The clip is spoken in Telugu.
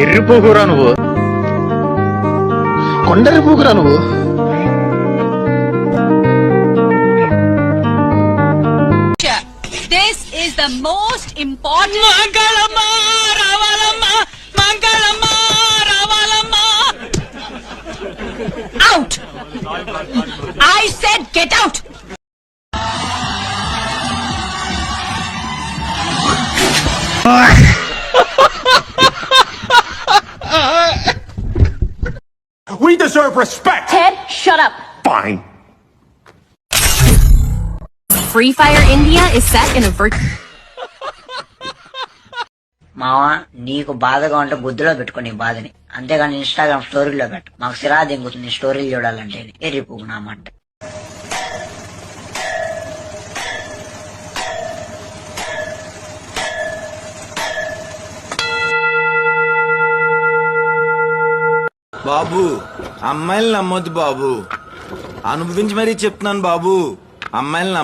ఎర్రిపోకురా నువ్వు, కొండెర్రిపోకురా నువ్వు. This is the most important. Mangalamma Ravalamma Mangalamma Ravalamma. Out! I said get out! We deserve respect. Ted, shut up. Fine. Free Fire India is set in a మావా నీకు బాధగా ఉంటే బుద్ధిలో పెట్టుకో నీ బాధని, అంతేగాని ఇన్స్టాగ్రామ్ స్టోరీలో పెట్టు. మాకు సిరా దింగుతుంది స్టోరీలు చూడాలంటే. ఎర్రిపోకున్నామంటే బాబు అమ్మాయిలు నమ్మొద్దు బాబు, అనుభవించి మరీ చెప్తున్నాను బాబు, అమ్మాయిలు